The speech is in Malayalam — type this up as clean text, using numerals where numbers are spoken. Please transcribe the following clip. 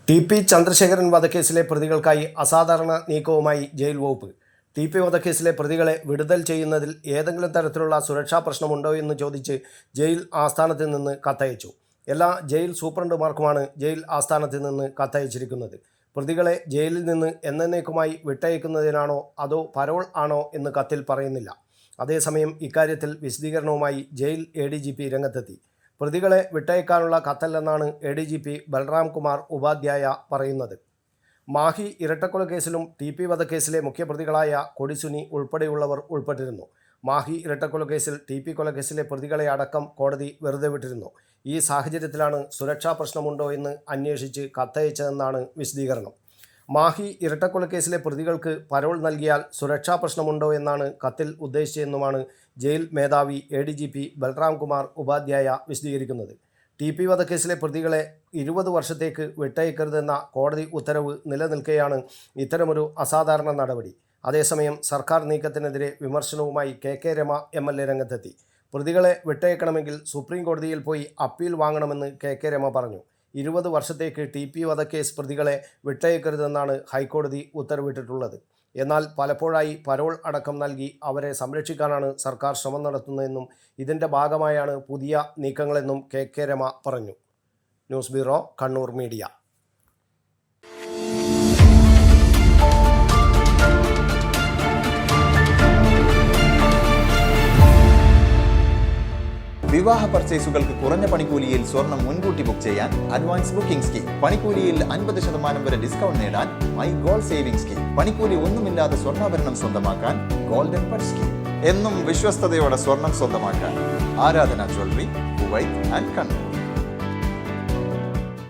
ടി.പി. ചന്ദ്രശേഖരൻ വധക്കേസിലെ പ്രതികൾക്കായി അസാധാരണ നീക്കവുമായി ജയിൽ വകുപ്പ്. ടി.പി. വധക്കേസിലെ പ്രതികളെ വിടുതൽ ചെയ്യുന്നതിൽ ഏതെങ്കിലും തരത്തിലുള്ള സുരക്ഷാ പ്രശ്നമുണ്ടോ എന്ന് ചോദിച്ച് ജയിൽ ആസ്ഥാനത്ത് നിന്ന് കത്തയച്ചു. എല്ലാ ജയിൽ സൂപ്രണ്ടുമാർക്കുമാണ് ജയിൽ ആസ്ഥാനത്ത് നിന്ന് കത്തയച്ചിരിക്കുന്നത്. പ്രതികളെ ജയിലിൽ നിന്ന് എന്നേക്കുമായി വിട്ടയക്കുന്നതിനാണോ അതോ പരോൾ ആണോ എന്ന് കത്തിൽ പറയുന്നില്ല. അതേസമയം ഇക്കാര്യത്തിൽ വിശദീകരണവുമായി ജയിൽ ADGP രംഗത്തെത്തി. പ്രതികളെ വിട്ടയക്കാനുള്ള കത്തല്ലെന്നാണ് ADGP ബൽറാം കുമാർ ഉപാധ്യായ പറയുന്നത്. മാഹി ഇരട്ടക്കൊലക്കേസിലും ടി.പി. വധക്കേസിലെ മുഖ്യപ്രതികളായ കൊടിസുനി ഉൾപ്പെടെയുള്ളവർ ഉൾപ്പെട്ടിരുന്നു. മാഹി ഇരട്ടക്കൊലക്കേസിൽ ടി.പി. കൊലക്കേസിലെ പ്രതികളെ അടക്കം കോടതി വെറുതെ വിട്ടിരുന്നു. ഈ സാഹചര്യത്തിലാണ് സുരക്ഷാ പ്രശ്നമുണ്ടോ എന്ന് അന്വേഷിച്ച് കത്തയച്ചതെന്നാണ് വിശദീകരണം. മാഹി ഇരട്ടക്കൊലക്കേസിലെ പ്രതികൾക്ക് പരോൾ നൽകിയാൽ സുരക്ഷാ പ്രശ്നമുണ്ടോ എന്നാണ് കത്തിൽ ഉദ്ദേശിച്ചതെന്നുമാണ് ജയിൽ മേധാവി ADGP ബൽറാം കുമാർ ഉപാധ്യായ വിശദീകരിക്കുന്നത്. ടി.പി. വധക്കേസിലെ പ്രതികളെ 20 വർഷത്തേക്ക് വിട്ടയക്കരുതെന്ന കോടതി ഉത്തരവ് നിലനിൽക്കെയാണ് ഇത്തരമൊരു അസാധാരണ നടപടി. അതേസമയം സർക്കാർ നീക്കത്തിനെതിരെ വിമർശനവുമായി KK രമ MLA രംഗത്തെത്തി. പ്രതികളെ വിട്ടയക്കണമെങ്കിൽ സുപ്രീം കോടതിയിൽ പോയി അപ്പീൽ വാങ്ങണമെന്ന് KK രമ പറഞ്ഞു. 20 വർഷത്തേക്ക് ടി.പി. വധക്കേസ് പ്രതികളെ വിട്ടയക്കരുതെന്നാണ് ഹൈക്കോടതി ഉത്തരവിട്ടിട്ടുള്ളത്. എന്നാൽ പലപ്പോഴായി പരോൾ അടക്കം നൽകി അവരെ സംരക്ഷിക്കാനാണ് സർക്കാർ ശ്രമം നടത്തുന്നതെന്നും ഇതിൻ്റെ ഭാഗമായാണ് പുതിയ നീക്കങ്ങളെന്നും KK രമ പറഞ്ഞു. News bureau, Kannur media. വിവാഹ പർച്ചേസുകൾക്ക് കുറഞ്ഞ പണിക്കൂലിയിൽ സ്വർണം മുൻകൂട്ടി ബുക്ക് ചെയ്യാൻ അഡ്വാൻസ് ബുക്കിംഗ് സ്കീം. പണിക്കൂലിയിൽ 50% വരെ ഡിസ്കൗണ്ട് നേടാൻ മൈ ഗോൾഡ് സേവിംഗ് സ്കീം. പണിക്കൂലി ഒന്നുമില്ലാതെ സ്വർണ്ണാഭരണം സ്വന്തമാക്കാൻ ഗോൾഡൻ പട്ട് സ്കീം. എന്നും വിശ്വസ്തയോടെ സ്വർണം സ്വന്തമാക്കാൻ ആരാധന ജ്വല്ലറി, കുവൈറ്റ് ആൻഡ് കണ്ണൂർ.